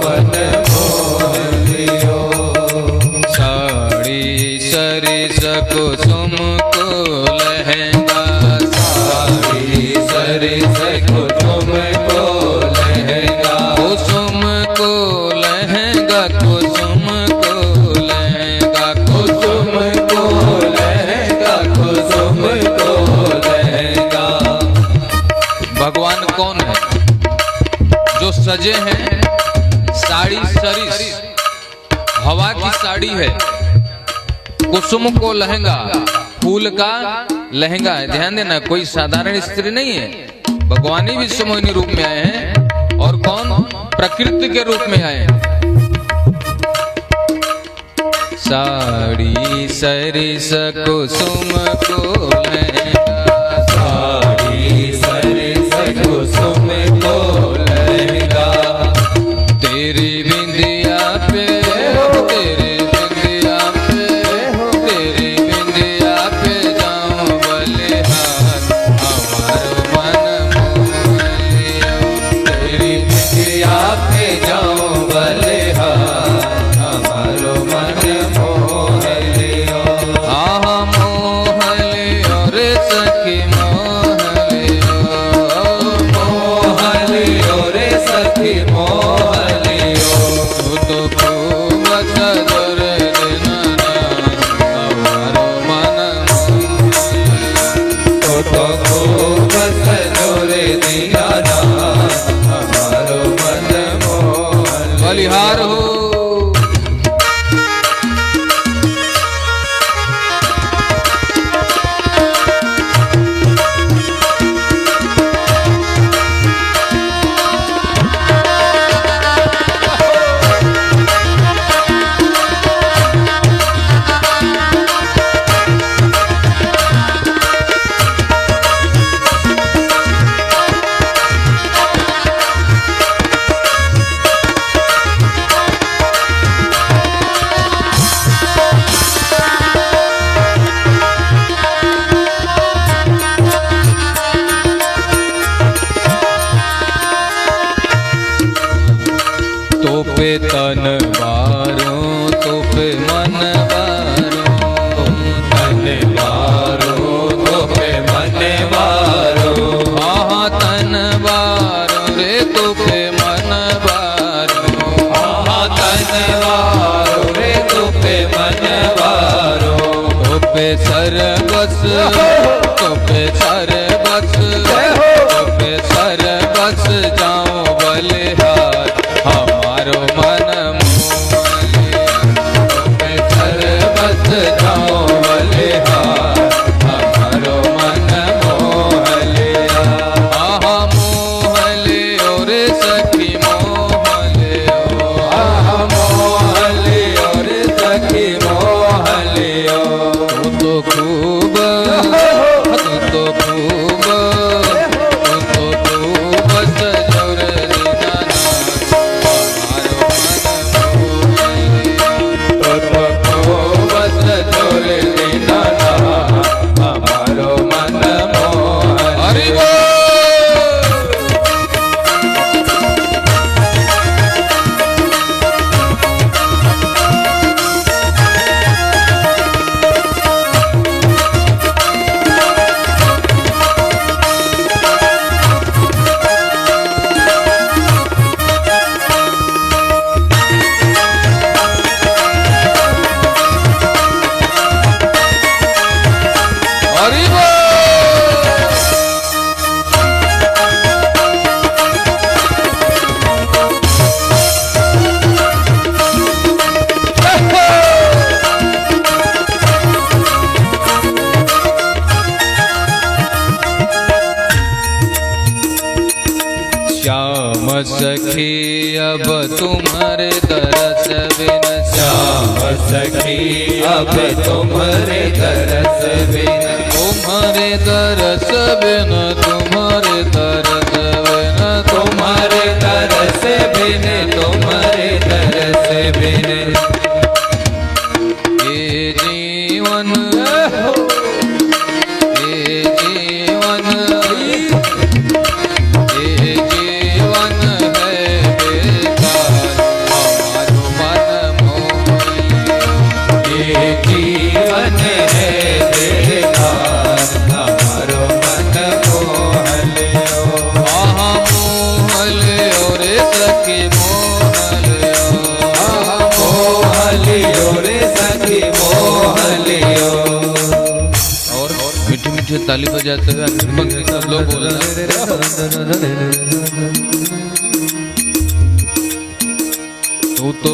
मन मोह लियो। साड़ी सरिस कुसुम को लहंगा, साड़ी सरिस कुसुम को लहंगा, कुसुम को लहंगा, कुसुम को लहंगा, कुसुम को लहंगा, कुसुम को लहंगा। भगवान कौन है? जो सजे हैं साड़ी सरिस, हवा की साड़ी है, कुसुम को लहंगा, फूल का लहंगा है। ध्यान देना, कोई साधारण स्त्री नहीं है, भगवान ही विश्वमोहिनी रूप में आए हैं। और कौन? प्रकृति के रूप में आए हैं। साड़ी सरिस कुसुम को लहंगा, साड़ी सरिस कुसुम को लहंगा, तेरी बिंदिया पे, तेरी बिंदिया पे, तेरी बिंदिया पे जाऊं बलिहार, हमारो मन मोह लियो। तेरी बिंदिया पे जाऊं बलिहार, हमारो मन मोह लियो। आहा मोह लियो रे सखी मोह लियो, मोह लियो रे सखी मोह लियो। तू तो खूब सजोर दिनना, हमारो मन मोह लियो। तो खूब सजोरे दीवाना, हमारो मन मोह लियो। बलिहार हो। तोपे तन बारो, तोपे मन बारो, तन बारो, तोपे मन बारो। आहा तन बारो रे तोपे मन बारो, आहा तन बारो रे तोपे मन बारो। तोपे सरबस, तोपे सरबस, तोपे सरबस जाऊं बलिहार, हमारो मन मोह लियो। तोपे सरबस जाऊं बलिहार, हमारो मन मोह लिया। आहा मोह लियो रे सखी मोह लियो, आहा मोह लियो रे सखी मोह लियो। तू तो खूब, तू तो खूब, तू तो खूब सजोर दीवाना, हमारो मन मोह लियो। तो खूब सजोरे दीवाना, हमारो मन मोह हरि लियो। बोल। हरि बोल। श्याम सखी अब तुम्हारे दरस बिन, श्याम सखी अब तुम्हारे दरस बिन, तुम्हारे दरस बिन, तुम्हारे दरस बिन, तुम्हारे दरस बिन, तुम्हारे दरस बिन। ये जीवन, ये जीवन, ये जीवन है बेकार, मोहलियो रे सखी मोहलियो। और मीठे मीठे ताली बजाते हुए भक्ति सब लोग बोल रहे तू तो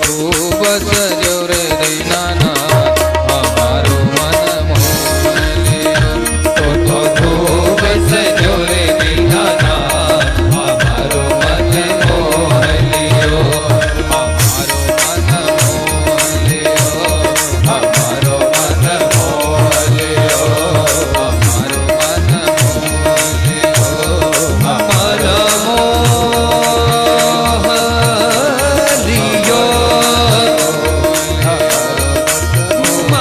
खूब सजो रे दीनानाथ हमारो मन मोह लियो। तो खूब सजो रे दीनानाथ हमारो मन मोह लियो। हमारो मन मोह लियो। हमारो मन मोह लियो। हमारो मन मोह लियो।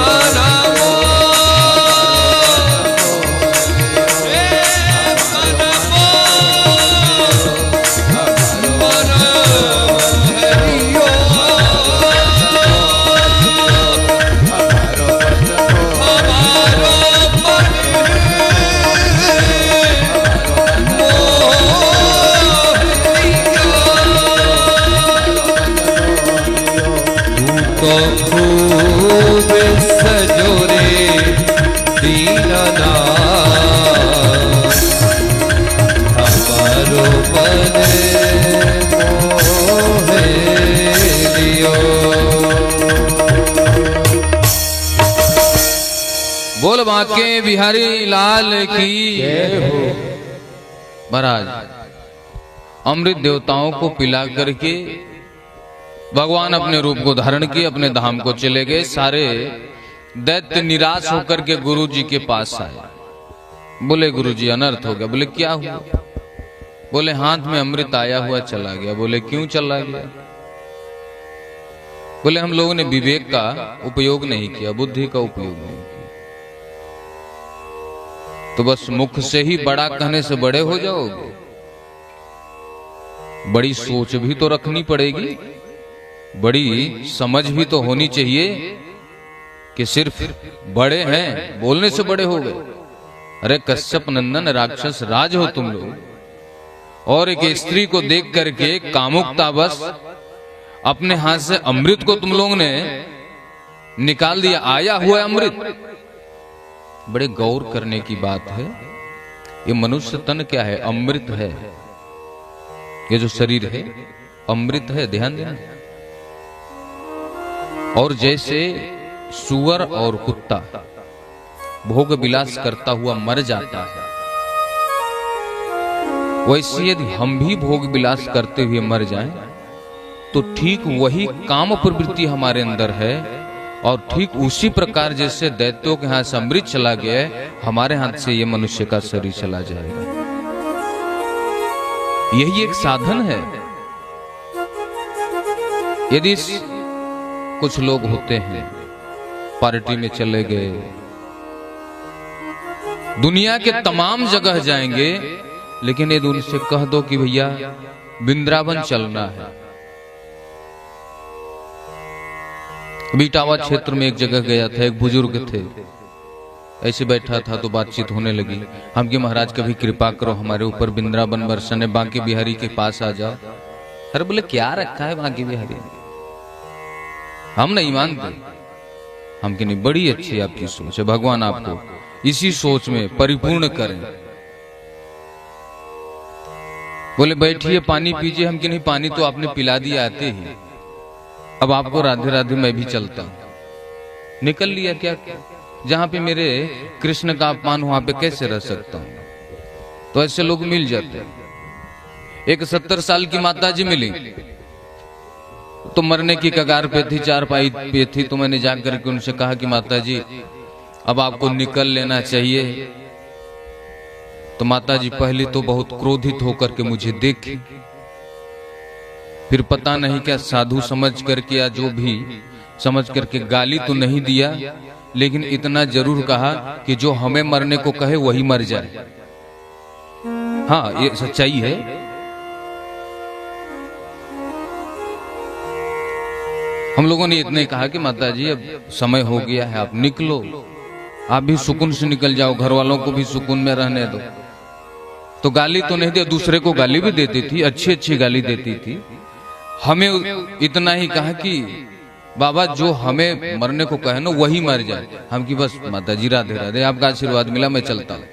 हमारा मोह लियो। हमारा तो खूब सजो रे दीनानाथ हमारो मन मोह लियो। बोल बांके बिहारी लाल की महाराज। अमृत देवताओं को पिला करके भगवान अपने रूप को धारण किए अपने धाम को चले गए। सारे दैत्य निराश होकर के गुरु जी के पास आए। बोले गुरु जी अनर्थ हो गया। बोले क्या हुआ? बोले हाथ में अमृत आया हुआ चला गया। बोले क्यों चला गया? बोले हम लोगों ने विवेक का उपयोग नहीं किया, बुद्धि का उपयोग नहीं किया। तो बस मुख से ही बड़ा कहने से बड़े हो जाओगे? बड़ी सोच भी तो रखनी पड़ेगी, बड़ी समझ भी तो होनी चाहिए कि सिर्फ बड़े हैं बोलने से बड़े हो गए। अरे कश्यप नंदन राक्षस राज हो तुम लोग, और एक स्त्री को देख करके कामुकता बस अपने हाथ से अमृत को तुम लोगों ने निकाल दिया। आया हुआ अमृत, बड़े गौर करने की बात है। ये मनुष्य तन क्या है? अमृत है। ये जो शरीर है अमृत है, ध्यान देना। और जैसे सुअर और कुत्ता भोग विलास करता हुआ मर जाता है, वैसे यदि हम भी भोग विलास करते हुए मर जाएं, तो ठीक वही काम प्रवृत्ति हमारे अंदर है। और ठीक उसी प्रकार जैसे दैत्यों के हाथ से अमृत चला गया, हमारे हाथ से ये मनुष्य का शरीर चला जाएगा। यही एक साधन है। यदि कुछ लोग होते हैं पार्टी में चले गए, दुनिया के तमाम जगह जाएंगे, लेकिन यदि उनसे कह दो कि भैया वृंदावन चलना है। बीटावा क्षेत्र में एक जगह गया था, एक बुजुर्ग थे, ऐसे बैठा था तो बातचीत होने लगी। हम कि महाराज कभी कृपा करो हमारे ऊपर वृंदावन वर्षण है, बांके बिहारी के पास आ जाओ। अरे बोले क्या रखा है बांके बिहारी? हम नहीं मानते। हम कि नहीं, बड़ी अच्छी आपकी सोच है, भगवान आपको इसी सोच में परिपूर्ण करें। बोले बैठिए पानी पीजिए। हम कि नहीं, पानी तो आपने पिला दिया आते ही, अब आपको राधे राधे मैं भी चलता हूं। निकल लिया क्या? जहां पे मेरे कृष्ण का अपमान वहां पे कैसे रह सकता हूं? तो ऐसे लोग मिल जाते हैं। एक 70 साल की माता जी मिली, तो मरने की कगार पे थी, चारपाई पे थी। तो मैंने जाकर के उनसे कहा कि माता जी अब आपको निकल लेना चाहिए। तो माता जी पहले तो बहुत क्रोधित होकर के मुझे देखी, फिर पता नहीं क्या साधु समझ करके या जो भी समझ करके गाली तो नहीं दिया, लेकिन इतना जरूर कहा कि जो हमें मरने को कहे वही मर जाए। हाँ, ये सच्चाई है। हम लोगों ने इतने कहा कि माता जी अब समय हो गया है, आप निकलो। आप भी सुकून से निकल जाओ, घर वालों को भी सुकून में रहने दो। तो गाली तो नहीं दे, दूसरे को गाली भी देती थी, अच्छी अच्छी गाली देती थी। हमें इतना ही कहा कि बाबा जो हमें मरने को कहे ना वही मर जाए। हम की बस माता जी राधे राधे, आपका आशीर्वाद मिला मैं चलता हूँ।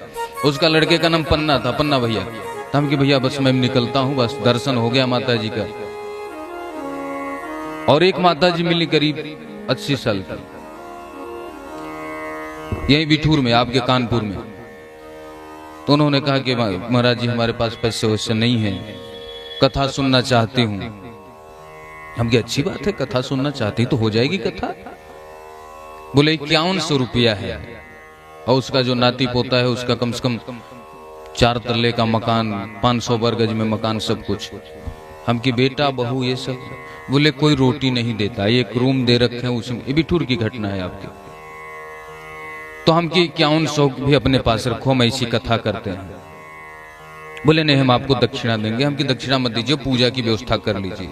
उसका लड़के का नाम पन्ना था, पन्ना भैया। तो हम की भैया बस मैं निकलता हूँ, बस दर्शन हो गया माता जी का। और एक माता जी मिली करीब 80 साल की, यही बिठूर में, आपके कानपुर में। तो उन्होंने कहा कि महाराज जी हमारे पास पैसे वैसे नहीं है, कथा सुनना चाहती हूँ। हम की अच्छी बात है, कथा सुनना चाहती तो हो जाएगी कथा। बोले 5100 रुपया है, और उसका जो नाती पोता है उसका कम से कम 4 तल्ले का मकान, 500 वर्ग गज में मकान, सब कुछ। हम की बेटा बहू ये सब। बोले कोई रोटी नहीं देता, एक रूम दे रखे हैं उसमें। ये बिठूर की घटना है आपकी। तो हम की 5100 भी अपने पास रखो, हम ऐसी कथा करते हैं। बोले नहीं हम आपको दक्षिणा देंगे। हम की दक्षिणा मत दीजिए, पूजा की व्यवस्था कर लीजिए।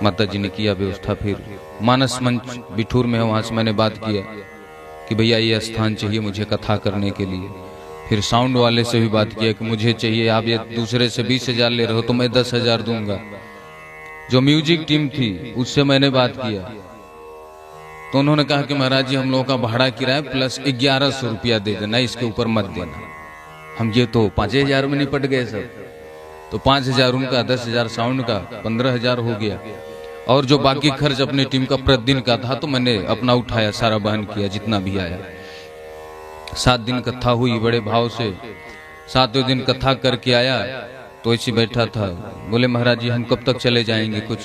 माता जी ने किया व्यवस्था। फिर मानस मंच बिठूर में है, वहां से मैंने बात किया कि भैया ये स्थान चाहिए मुझे कथा करने के लिए। फिर साउंड वाले से भी बात किया कि मुझे चाहिए, आप ये दूसरे से 20,000 ले रहे हो तो मैं 10,000 दूंगा। जो म्यूजिक टीम थी उससे मैंने बात किया, तो उन्होंने कहा कि महाराज जी हम लोगों का भाड़ा किराया प्लस 1100 रुपया दे देना, इसके ऊपर मत देना। हम ये तो 5,000 में निपट गए सब। तो 5,000 उनका, 10,000 साउंड का, 15,000 हो गया। और जो बाकी खर्च अपनी टीम का प्रतिदिन का था तो मैंने अपना उठाया, सारा बहन किया जितना भी आया। 7 दिन कथा हुई बड़े भाव से। 7वें दिन कथा करके आया तो ऐसे बैठा था। बोले महाराज जी हम कब तक चले जाएंगे, कुछ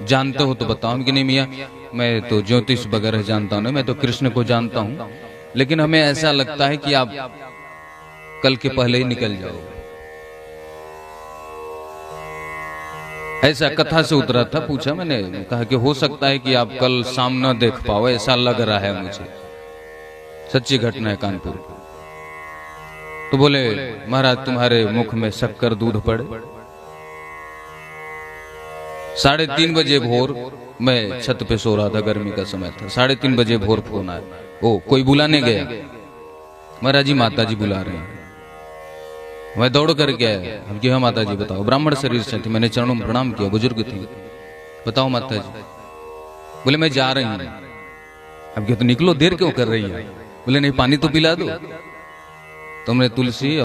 जानते हो तो बताओ। हम कि नहीं मियाँ मैं तो ज्योतिष वगैरह जानता हूँ, मैं तो कृष्ण को जानता हूँ, लेकिन हमें ऐसा लगता है कि आप कल के पहले ही निकल जाओ। ऐसा कथा से उतरा था। पूछा मैंने, कहा कि हो सकता है कि आप कल शाम न देख पाओ, ऐसा लग रहा है मुझे। सच्ची घटना है कानपुर। तो बोले महाराज तुम्हारे मुख में शक्कर दूध पड़े। 3:30 बजे भोर, मैं छत पे सो रहा था, गर्मी का समय था। 3:30 बजे भोर फोन आया, ओ कोई बुलाने गया। महाराज जी माता जी बुला रहे हैं। मैं दौड़ करके आया। हम कि हाँ माता जी बताओ। ब्राह्मण शरीर से थी, मैंने चरणों में प्रणाम किया, बुजुर्ग थी। बताओ माता जी। बोले मैं जा रही हूँ। अब क्या तो निकलो, देर क्यों कर रही है। बोले नहीं पानी तो पिला दो। तुमने तुलसी